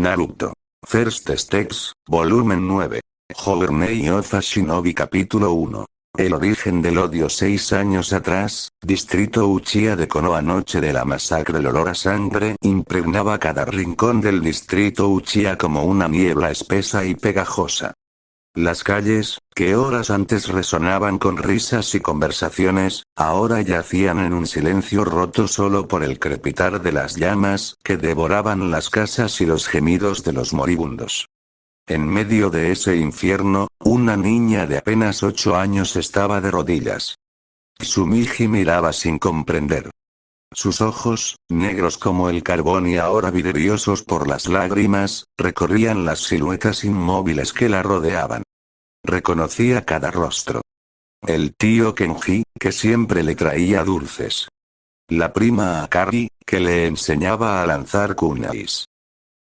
Naruto. First Steps, Volumen 9. Journey of a Shinobi Capítulo 1. El origen del odio. 6 años atrás, Distrito Uchiha de Konoha. Noche de la masacre. El olor a sangre impregnaba cada rincón del Distrito Uchiha como una niebla espesa y pegajosa. Las calles, que horas antes resonaban con risas y conversaciones, ahora yacían en un silencio roto solo por el crepitar de las llamas que devoraban las casas y los gemidos de los moribundos. En medio de ese infierno, una niña de apenas 8 años estaba de rodillas. Tsumiji miraba sin comprender. Sus ojos, negros como el carbón y ahora vidriosos por las lágrimas, recorrían las siluetas inmóviles que la rodeaban. Reconocía cada rostro. El tío Kenji, que siempre le traía dulces. La prima Akari, que le enseñaba a lanzar kunais.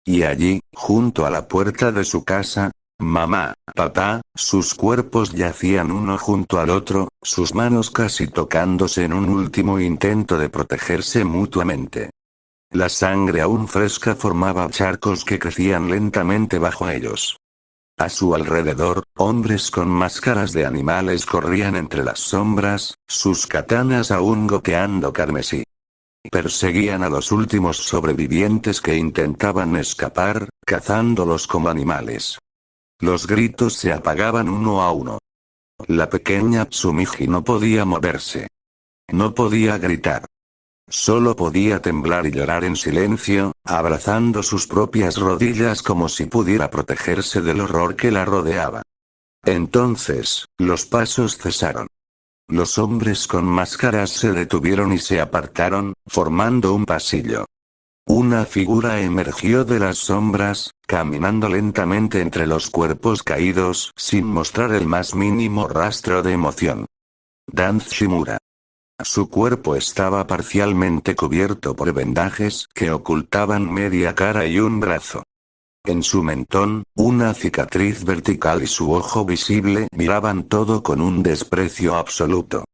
Y allí, junto a la puerta de su casa, mamá, papá, sus cuerpos yacían uno junto al otro, sus manos casi tocándose en un último intento de protegerse mutuamente. La sangre aún fresca formaba charcos que crecían lentamente bajo ellos. A su alrededor, hombres con máscaras de animales corrían entre las sombras, sus katanas aún goteando carmesí. Perseguían a los últimos sobrevivientes que intentaban escapar, cazándolos como animales. Los gritos se apagaban uno a uno. La pequeña Tsumiji no podía moverse. No podía gritar. Solo podía temblar y llorar en silencio, abrazando sus propias rodillas como si pudiera protegerse del horror que la rodeaba. Entonces, los pasos cesaron. Los hombres con máscaras se detuvieron y se apartaron, formando un pasillo. Una figura emergió de las sombras, caminando lentamente entre los cuerpos caídos, sin mostrar el más mínimo rastro de emoción. Dan Shimura. Su cuerpo estaba parcialmente cubierto por vendajes que ocultaban media cara y un brazo. En su mentón, una cicatriz vertical y su ojo visible miraban todo con un desprecio absoluto.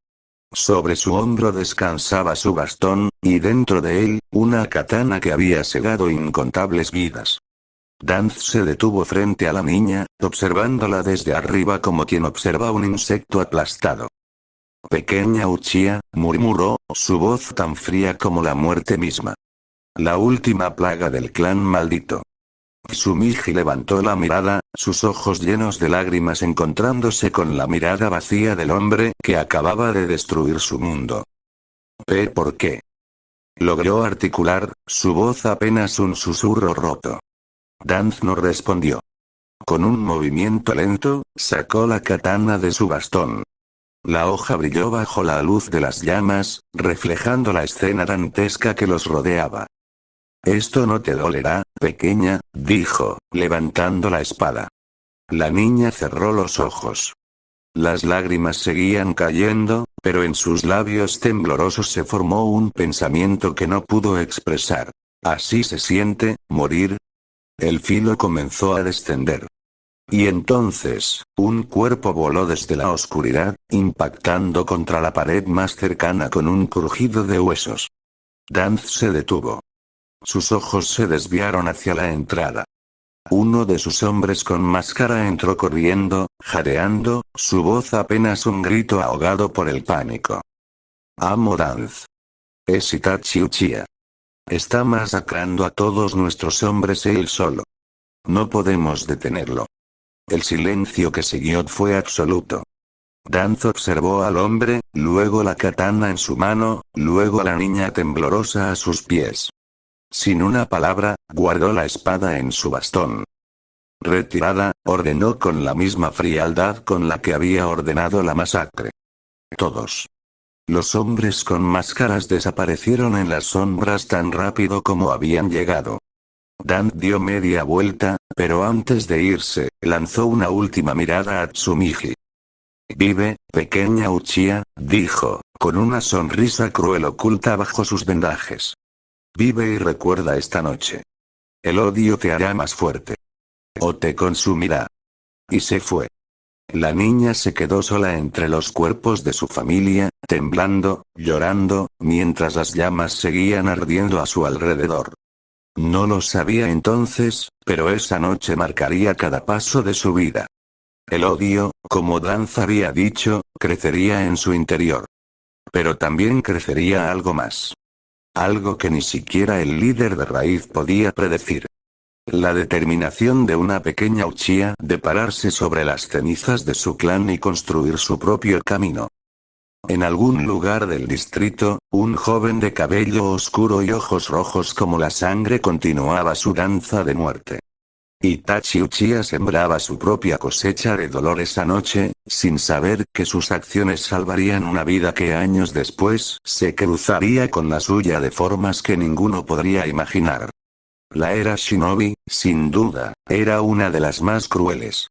Sobre su hombro descansaba su bastón, y dentro de él, una katana que había segado incontables vidas. Danz se detuvo frente a la niña, observándola desde arriba como quien observa un insecto aplastado. Pequeña Uchiha, murmuró, su voz tan fría como la muerte misma. La última plaga del clan maldito. Tsumiji levantó la mirada, sus ojos llenos de lágrimas encontrándose con la mirada vacía del hombre que acababa de destruir su mundo. ¿Por qué? Logró articular, su voz apenas un susurro roto. Danz no respondió. Con un movimiento lento, sacó la katana de su bastón. La hoja brilló bajo la luz de las llamas, reflejando la escena dantesca que los rodeaba. «Esto no te dolerá, pequeña», dijo, levantando la espada. La niña cerró los ojos. Las lágrimas seguían cayendo, pero en sus labios temblorosos se formó un pensamiento que no pudo expresar. «¿Así se siente, morir?» El filo comenzó a descender. Y entonces, un cuerpo voló desde la oscuridad, impactando contra la pared más cercana con un crujido de huesos. Danz se detuvo. Sus ojos se desviaron hacia la entrada. Uno de sus hombres con máscara entró corriendo, jadeando, su voz apenas un grito ahogado por el pánico. «Amo Danz. Es Itachi Uchiha. Está masacrando a todos nuestros hombres él solo. No podemos detenerlo». El silencio que siguió fue absoluto. Danz observó al hombre, luego la katana en su mano, luego a la niña temblorosa a sus pies. Sin una palabra, guardó la espada en su bastón. «Retirada», ordenó con la misma frialdad con la que había ordenado la masacre. Todos. Los hombres con máscaras desaparecieron en las sombras tan rápido como habían llegado. Dan dio media vuelta, pero antes de irse, lanzó una última mirada a Tsumiji. «Vive, pequeña Uchiha», dijo, con una sonrisa cruel oculta bajo sus vendajes. «Vive y recuerda esta noche. El odio te hará más fuerte. O te consumirá». Y se fue. La niña se quedó sola entre los cuerpos de su familia, temblando, llorando, mientras las llamas seguían ardiendo a su alrededor. No lo sabía entonces, pero esa noche marcaría cada paso de su vida. El odio, como Danza había dicho, crecería en su interior. Pero también crecería algo más. Algo que ni siquiera el líder de raíz podía predecir. La determinación de una pequeña Uchiha de pararse sobre las cenizas de su clan y construir su propio camino. En algún lugar del distrito, un joven de cabello oscuro y ojos rojos como la sangre continuaba su danza de muerte. Itachi Uchiha sembraba su propia cosecha de dolor esa noche, sin saber que sus acciones salvarían una vida que años después se cruzaría con la suya de formas que ninguno podría imaginar. La era Shinobi, sin duda, era una de las más crueles.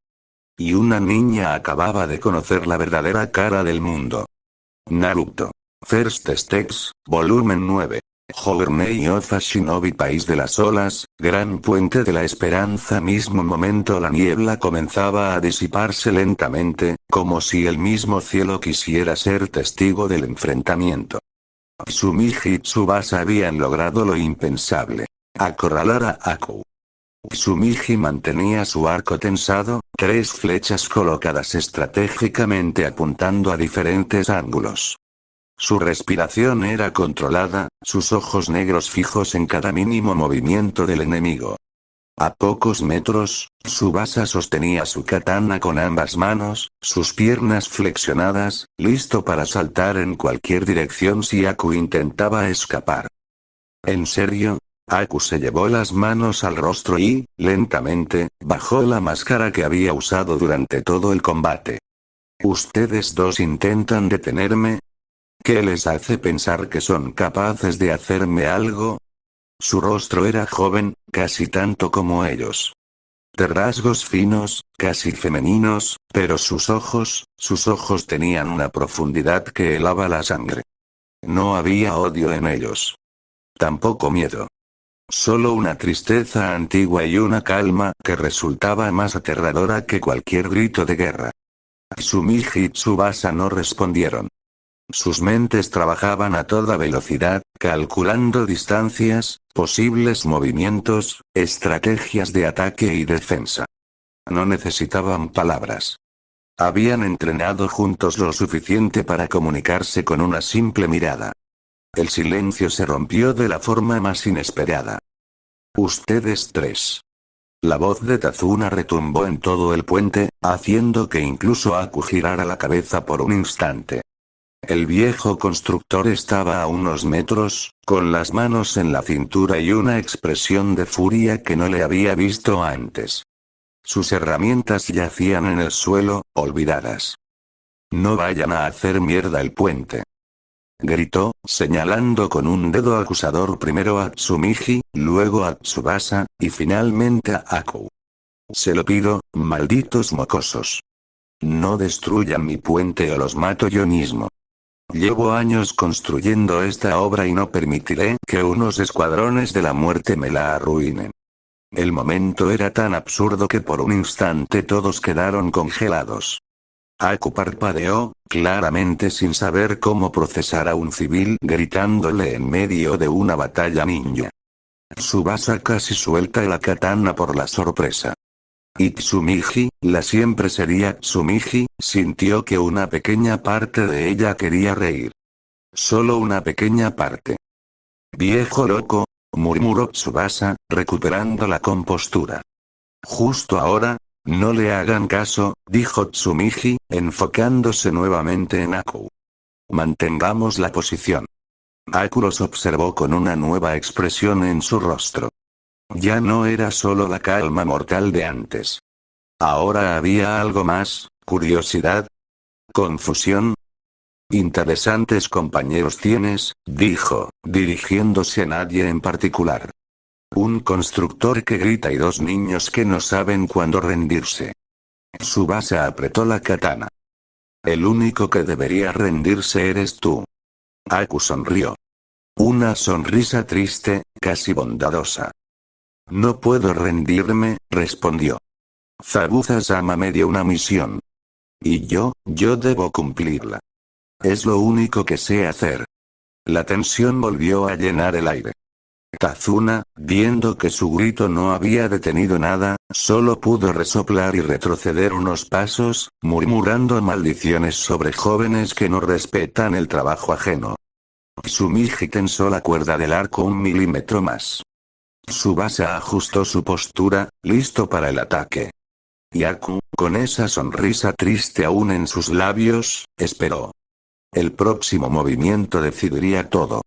Y una niña acababa de conocer la verdadera cara del mundo. Naruto. First Steps, volumen 9. Journey of a Shinobi, País de las Olas, Gran Puente de la Esperanza. Mismo momento la niebla comenzaba a disiparse lentamente, como si el mismo cielo quisiera ser testigo del enfrentamiento. Tsurugi y Tsubasa habían logrado lo impensable. Acorralar a Aku. Tsurugi mantenía su arco tensado, 3 flechas colocadas estratégicamente apuntando a diferentes ángulos. Su respiración era controlada, sus ojos negros fijos en cada mínimo movimiento del enemigo. A pocos metros, Tsubasa sostenía su katana con ambas manos, sus piernas flexionadas, listo para saltar en cualquier dirección si Aku intentaba escapar. ¿En serio? Aku se llevó las manos al rostro y, lentamente, bajó la máscara que había usado durante todo el combate. ¿Ustedes dos intentan detenerme? ¿Qué les hace pensar que son capaces de hacerme algo? Su rostro era joven, casi tanto como ellos. De rasgos finos, casi femeninos, pero sus ojos tenían una profundidad que helaba la sangre. No había odio en ellos. Tampoco miedo. Solo una tristeza antigua y una calma que resultaba más aterradora que cualquier grito de guerra. Tsurugi y Tsubasa no respondieron. Sus mentes trabajaban a toda velocidad, calculando distancias, posibles movimientos, estrategias de ataque y defensa. No necesitaban palabras. Habían entrenado juntos lo suficiente para comunicarse con una simple mirada. El silencio se rompió de la forma más inesperada. Ustedes tres. La voz de Tazuna retumbó en todo el puente, haciendo que incluso Aku girara la cabeza por un instante. El viejo constructor estaba a unos metros, con las manos en la cintura y una expresión de furia que no le había visto antes. Sus herramientas yacían en el suelo, olvidadas. No vayan a hacer mierda el puente. Gritó, señalando con un dedo acusador primero a Tsurugi, luego a Tsubasa, y finalmente a Aku. Se lo pido, malditos mocosos. No destruyan mi puente o los mato yo mismo. Llevo años construyendo esta obra y no permitiré que unos escuadrones de la muerte me la arruinen. El momento era tan absurdo que por un instante todos quedaron congelados. Aku parpadeó, claramente sin saber cómo procesar a un civil gritándole en medio de una batalla ninja. Tsubasa casi suelta la katana por la sorpresa. Y Tsurugi, la siempre seria Tsurugi, sintió que una pequeña parte de ella quería reír. Solo una pequeña parte. Viejo loco, murmuró Tsubasa, recuperando la compostura. Justo ahora. No le hagan caso, dijo Tsurugi, enfocándose nuevamente en Aku. Mantengamos la posición. Aku los observó con una nueva expresión en su rostro. Ya no era solo la calma mortal de antes. Ahora había algo más, curiosidad. Confusión. Interesantes compañeros tienes, dijo, dirigiéndose a nadie en particular. Un constructor que grita y 2 niños que no saben cuándo rendirse. Tsubasa apretó la katana. El único que debería rendirse eres tú. Aku sonrió. Una sonrisa triste, casi bondadosa. No puedo rendirme, respondió. Zabuza-sama me dio una misión. Y yo debo cumplirla. Es lo único que sé hacer. La tensión volvió a llenar el aire. Kazuna, viendo que su grito no había detenido nada, solo pudo resoplar y retroceder unos pasos, murmurando maldiciones sobre jóvenes que no respetan el trabajo ajeno. Tsumiji tensó la cuerda del arco 1 milímetro más. Tsubasa ajustó su postura, listo para el ataque. Yaku, con esa sonrisa triste aún en sus labios, esperó. El próximo movimiento decidiría todo.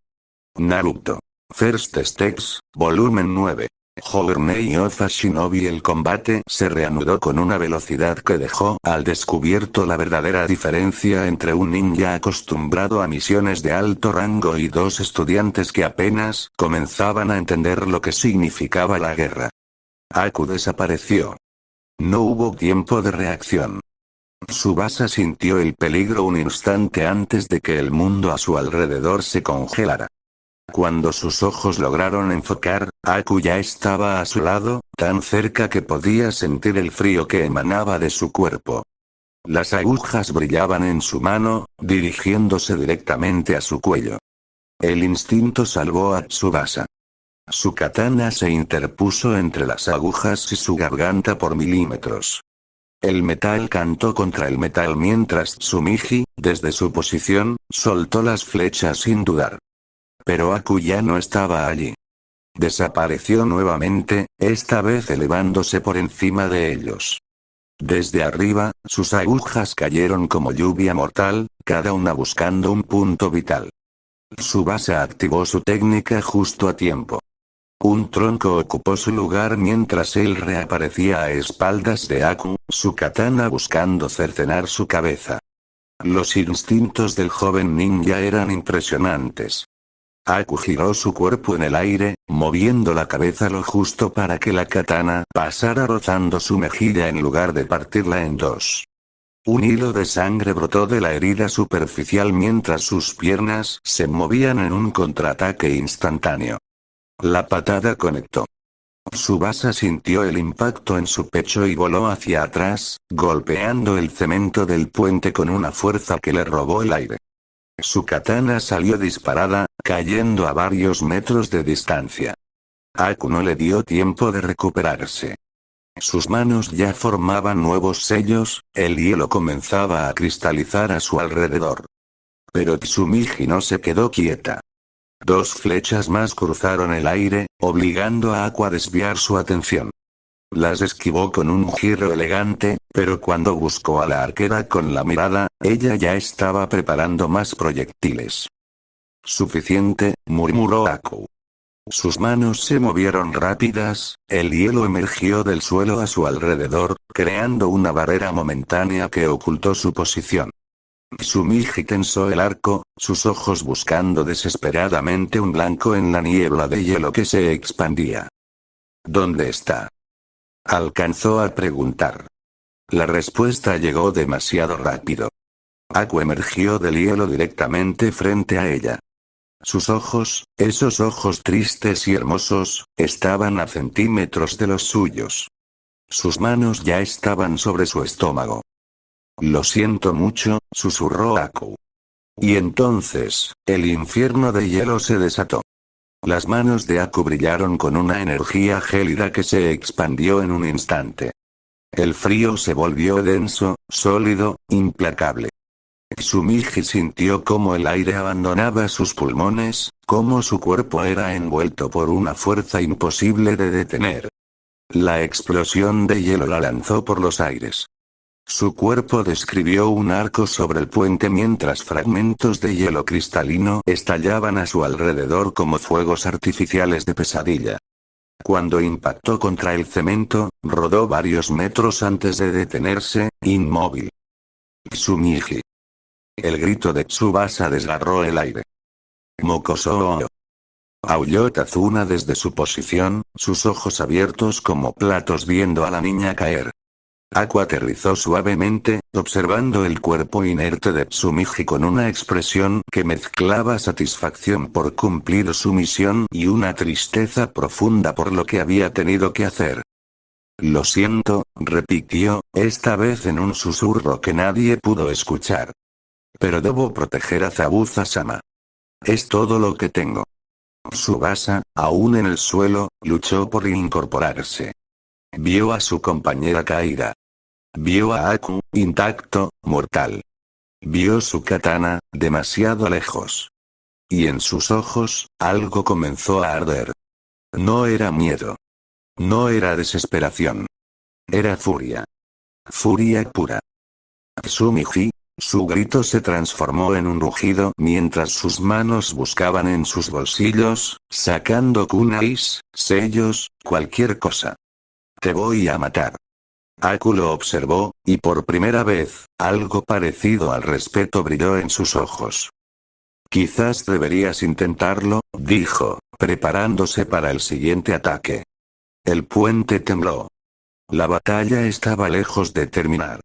Naruto. First Steps, volumen 9. Journey of a Shinobi. El combate se reanudó con una velocidad que dejó al descubierto la verdadera diferencia entre un ninja acostumbrado a misiones de alto rango y dos estudiantes que apenas comenzaban a entender lo que significaba la guerra. Aku desapareció. No hubo tiempo de reacción. Tsubasa sintió el peligro un instante antes de que el mundo a su alrededor se congelara. Cuando sus ojos lograron enfocar, Aku ya estaba a su lado, tan cerca que podía sentir el frío que emanaba de su cuerpo. Las agujas brillaban en su mano, dirigiéndose directamente a su cuello. El instinto salvó a Tsubasa. Su katana se interpuso entre las agujas y su garganta por milímetros. El metal cantó contra el metal mientras Tsumiji, desde su posición, soltó las flechas sin dudar. Pero Aku ya no estaba allí. Desapareció nuevamente, esta vez elevándose por encima de ellos. Desde arriba, sus agujas cayeron como lluvia mortal, cada una buscando un punto vital. Tsubasa activó su técnica justo a tiempo. Un tronco ocupó su lugar mientras él reaparecía a espaldas de Aku, su katana buscando cercenar su cabeza. Los instintos del joven ninja eran impresionantes. Aku giró su cuerpo en el aire, moviendo la cabeza lo justo para que la katana pasara rozando su mejilla en lugar de partirla en dos. Un hilo de sangre brotó de la herida superficial mientras sus piernas se movían en un contraataque instantáneo. La patada conectó. Tsubasa sintió el impacto en su pecho y voló hacia atrás, golpeando el cemento del puente con una fuerza que le robó el aire. Su katana salió disparada, cayendo a varios metros de distancia. Aku no le dio tiempo de recuperarse. Sus manos ya formaban nuevos sellos, el hielo comenzaba a cristalizar a su alrededor. Pero Tsumiji no se quedó quieta. Dos flechas más cruzaron el aire, obligando a Aku a desviar su atención. Las esquivó con un giro elegante, pero cuando buscó a la arquera con la mirada, ella ya estaba preparando más proyectiles. Suficiente, murmuró Aku. Sus manos se movieron rápidas, el hielo emergió del suelo a su alrededor, creando una barrera momentánea que ocultó su posición. Tsumiji tensó el arco, sus ojos buscando desesperadamente un blanco en la niebla de hielo que se expandía. ¿Dónde está? Alcanzó a preguntar. La respuesta llegó demasiado rápido. Aku emergió del hielo directamente frente a ella. Sus ojos, esos ojos tristes y hermosos, estaban a centímetros de los suyos. Sus manos ya estaban sobre su estómago. Lo siento mucho, susurró Aku. Y entonces, el infierno de hielo se desató. Las manos de Aku brillaron con una energía gélida que se expandió en un instante. El frío se volvió denso, sólido, implacable. Tsumiji sintió cómo el aire abandonaba sus pulmones, cómo su cuerpo era envuelto por una fuerza imposible de detener. La explosión de hielo la lanzó por los aires. Su cuerpo describió un arco sobre el puente mientras fragmentos de hielo cristalino estallaban a su alrededor como fuegos artificiales de pesadilla. Cuando impactó contra el cemento, rodó varios metros antes de detenerse, inmóvil. Tsumiji. El grito de Tsubasa desgarró el aire. Mokoso. Aulló Kazuna desde su posición, sus ojos abiertos como platos viendo a la niña caer. Aku aterrizó suavemente, observando el cuerpo inerte de Tsumiji con una expresión que mezclaba satisfacción por cumplir su misión y una tristeza profunda por lo que había tenido que hacer. Lo siento, repitió, esta vez en un susurro que nadie pudo escuchar. Pero debo proteger a Zabuza-sama. Es todo lo que tengo. Tsubasa, aún en el suelo, luchó por incorporarse. Vio a su compañera caída. Vio a Aku, intacto, mortal. Vio su katana, demasiado lejos. Y en sus ojos, algo comenzó a arder. No era miedo. No era desesperación. Era furia. Furia pura. Tsumiji, su grito se transformó en un rugido mientras sus manos buscaban en sus bolsillos, sacando kunais, sellos, cualquier cosa. Te voy a matar. Aku lo observó, y por primera vez, algo parecido al respeto brilló en sus ojos. Quizás deberías intentarlo, dijo, preparándose para el siguiente ataque. El puente tembló. La batalla estaba lejos de terminar.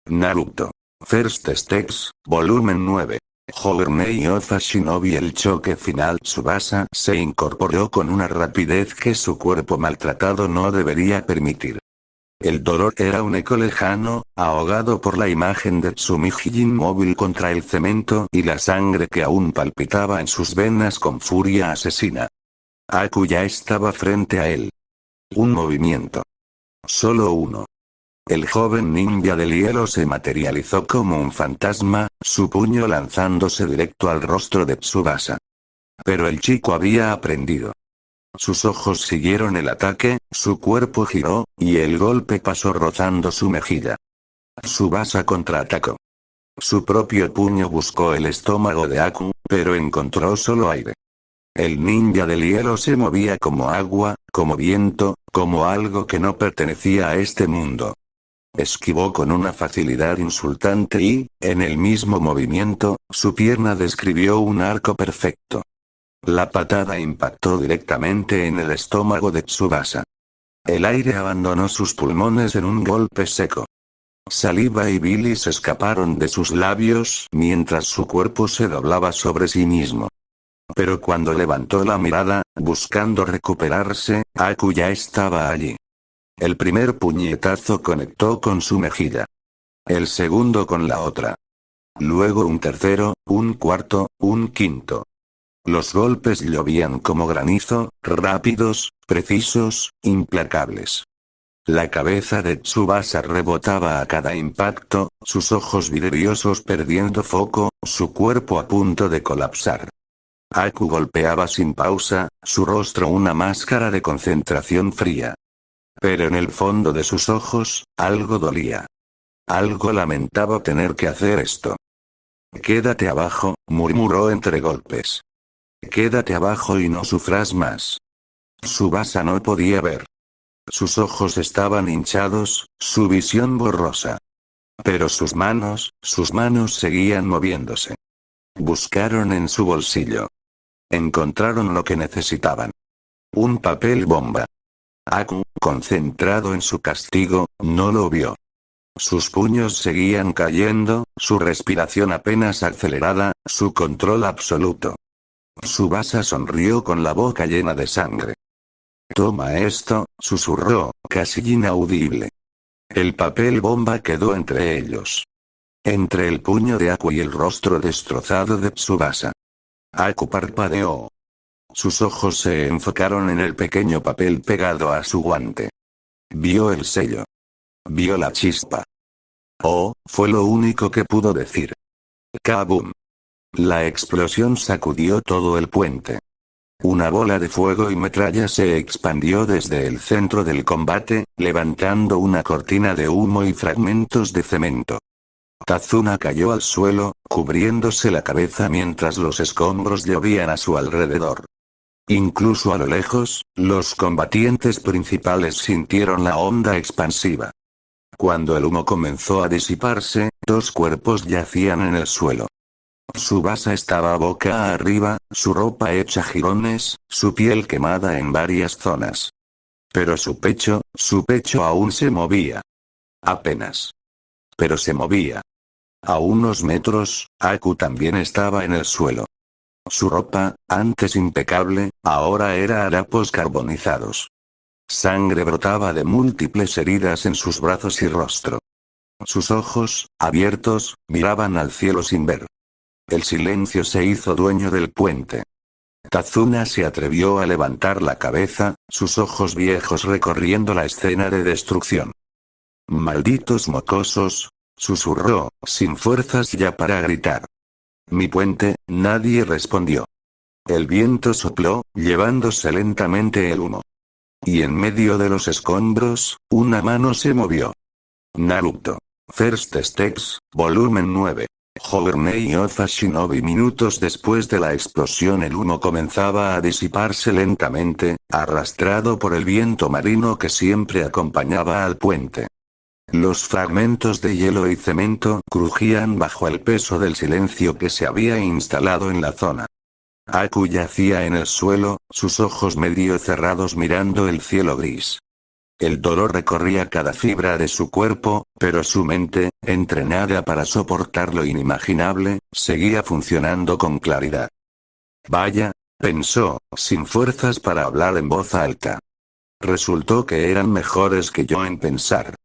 Naruto. First Steps, volumen 9. Journey of a Shinobi. El choque final. Tsubasa se incorporó con una rapidez que su cuerpo maltratado no debería permitir. El dolor era un eco lejano, ahogado por la imagen de Tsumiji inmóvil contra el cemento y la sangre que aún palpitaba en sus venas con furia asesina. Aku ya estaba frente a él. Un movimiento. Solo uno. El joven ninja del hielo se materializó como un fantasma, su puño lanzándose directo al rostro de Tsubasa. Pero el chico había aprendido. Sus ojos siguieron el ataque, su cuerpo giró, y el golpe pasó rozando su mejilla. Tsubasa contraatacó. Su propio puño buscó el estómago de Aku, pero encontró solo aire. El ninja del hielo se movía como agua, como viento, como algo que no pertenecía a este mundo. Esquivó con una facilidad insultante y, en el mismo movimiento, su pierna describió un arco perfecto. La patada impactó directamente en el estómago de Tsubasa. El aire abandonó sus pulmones en un golpe seco. Saliva y bilis escaparon de sus labios mientras su cuerpo se doblaba sobre sí mismo. Pero cuando levantó la mirada, buscando recuperarse, Aku ya estaba allí. El primer puñetazo conectó con su mejilla. El segundo con la otra. Luego un tercero, un cuarto, un quinto. Los golpes llovían como granizo, rápidos, precisos, implacables. La cabeza de Tsubasa rebotaba a cada impacto, sus ojos vidriosos perdiendo foco, su cuerpo a punto de colapsar. Aku golpeaba sin pausa, su rostro una máscara de concentración fría. Pero en el fondo de sus ojos, algo dolía. Algo lamentaba tener que hacer esto. Quédate abajo, murmuró entre golpes. Quédate abajo y no sufras más. Tsubasa no podía ver. Sus ojos estaban hinchados, su visión borrosa. Pero sus manos seguían moviéndose. Buscaron en su bolsillo. Encontraron lo que necesitaban. Un papel bomba. Aku, concentrado en su castigo, no lo vio. Sus puños seguían cayendo, su respiración apenas acelerada, su control absoluto. Tsubasa sonrió con la boca llena de sangre. Toma esto, susurró, casi inaudible. El papel bomba quedó entre ellos. Entre el puño de Aku y el rostro destrozado de Tsubasa. Aku parpadeó. Sus ojos se enfocaron en el pequeño papel pegado a su guante. Vio el sello. Vio la chispa. Oh, fue lo único que pudo decir. ¡Kaboom! La explosión sacudió todo el puente. Una bola de fuego y metralla se expandió desde el centro del combate, levantando una cortina de humo y fragmentos de cemento. Kazuna cayó al suelo, cubriéndose la cabeza mientras los escombros llovían a su alrededor. Incluso a lo lejos, los combatientes principales sintieron la onda expansiva. Cuando el humo comenzó a disiparse, dos cuerpos yacían en el suelo. Tsubasa estaba boca arriba, su ropa hecha jirones, su piel quemada en varias zonas. Pero su pecho aún se movía. Apenas. Pero se movía. A unos metros, Aku también estaba en el suelo. Su ropa, antes impecable, ahora era harapos carbonizados. Sangre brotaba de múltiples heridas en sus brazos y rostro. Sus ojos, abiertos, miraban al cielo sin ver. El silencio se hizo dueño del puente. Tazuna se atrevió a levantar la cabeza, sus ojos viejos recorriendo la escena de destrucción. «Malditos mocosos», susurró, sin fuerzas ya para gritar. «Mi puente», nadie respondió. El viento sopló, llevándose lentamente el humo. Y en medio de los escombros, una mano se movió. Naruto. First Steps, volumen 9. Journey of a Shinobi. Minutos después de la explosión el humo comenzaba a disiparse lentamente, arrastrado por el viento marino que siempre acompañaba al puente. Los fragmentos de hielo y cemento crujían bajo el peso del silencio que se había instalado en la zona. Aku yacía en el suelo, sus ojos medio cerrados mirando el cielo gris. El dolor recorría cada fibra de su cuerpo, pero su mente, entrenada para soportar lo inimaginable, seguía funcionando con claridad. Vaya, pensó, sin fuerzas para hablar en voz alta. Resultó que eran mejores que yo en pensar.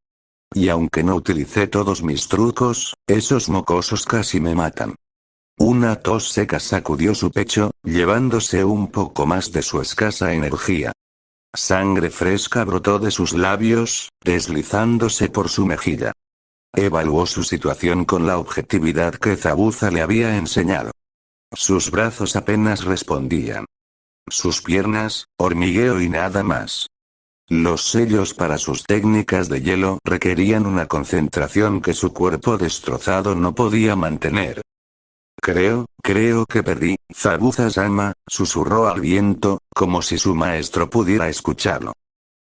Y aunque no utilicé todos mis trucos, esos mocosos casi me matan. Una tos seca sacudió su pecho, llevándose un poco más de su escasa energía. Sangre fresca brotó de sus labios, deslizándose por su mejilla. Evaluó su situación con la objetividad que Zabuza le había enseñado. Sus brazos apenas respondían. Sus piernas, hormigueo y nada más. Los sellos para sus técnicas de hielo requerían una concentración que su cuerpo destrozado no podía mantener. Creo que perdí, Zabuza-sama, susurró al viento, como si su maestro pudiera escucharlo.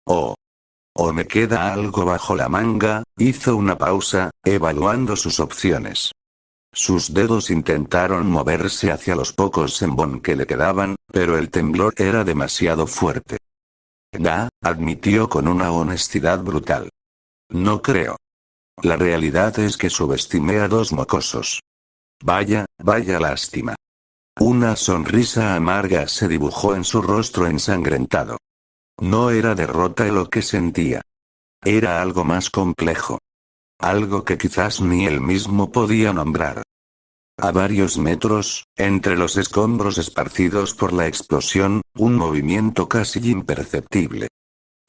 O me queda algo bajo la manga, hizo una pausa, evaluando sus opciones. Sus dedos intentaron moverse hacia los pocos senbon que le quedaban, pero el temblor era demasiado fuerte. Admitió con una honestidad brutal. No creo. La realidad es que subestimé a dos mocosos. Vaya lástima. Una sonrisa amarga se dibujó en su rostro ensangrentado. No era derrota lo que sentía. Era algo más complejo. Algo que quizás ni él mismo podía nombrar. A varios metros, entre los escombros esparcidos por la explosión, un movimiento casi imperceptible.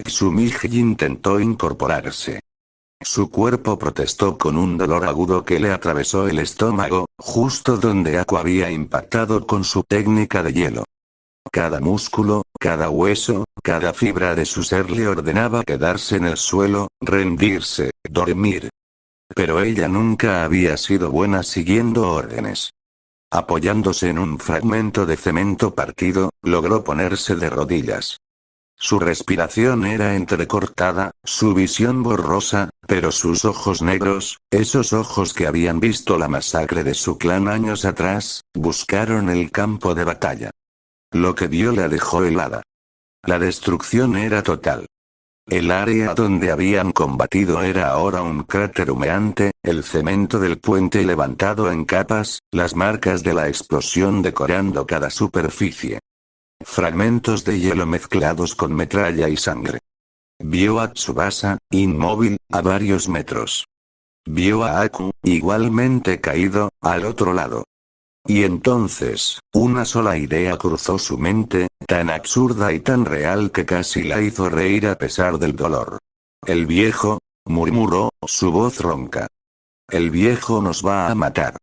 Tsumiji intentó incorporarse. Su cuerpo protestó con un dolor agudo que le atravesó el estómago, justo donde Aku había impactado con su técnica de hielo. Cada músculo, cada hueso, cada fibra de su ser le ordenaba quedarse en el suelo, rendirse, dormir. Pero ella nunca había sido buena siguiendo órdenes. Apoyándose en un fragmento de cemento partido, logró ponerse de rodillas. Su respiración era entrecortada, su visión borrosa, pero sus ojos negros, esos ojos que habían visto la masacre de su clan años atrás, buscaron el campo de batalla. Lo que vio la dejó helada. La destrucción era total. El área donde habían combatido era ahora un cráter humeante, el cemento del puente levantado en capas, las marcas de la explosión decorando cada superficie. Fragmentos de hielo mezclados con metralla y sangre. Vio a Tsubasa, inmóvil, a varios metros. Vio a Aku, igualmente caído, al otro lado. Y entonces, una sola idea cruzó su mente, tan absurda y tan real que casi la hizo reír a pesar del dolor. El viejo, murmuró, su voz ronca. El viejo nos va a matar.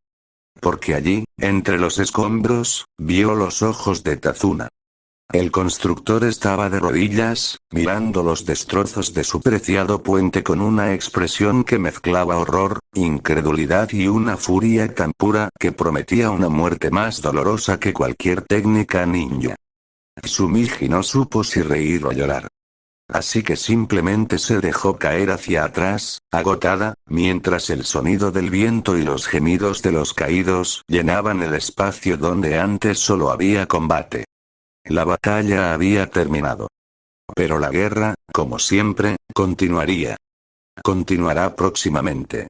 Porque allí, entre los escombros, vio los ojos de Tazuna. El constructor estaba de rodillas, mirando los destrozos de su preciado puente con una expresión que mezclaba horror, incredulidad y una furia tan pura que prometía una muerte más dolorosa que cualquier técnica ninja. Tsumiji no supo si reír o llorar. Así que simplemente se dejó caer hacia atrás, agotada, mientras el sonido del viento y los gemidos de los caídos llenaban el espacio donde antes solo había combate. La batalla había terminado. Pero la guerra, como siempre, continuaría. Continuará próximamente.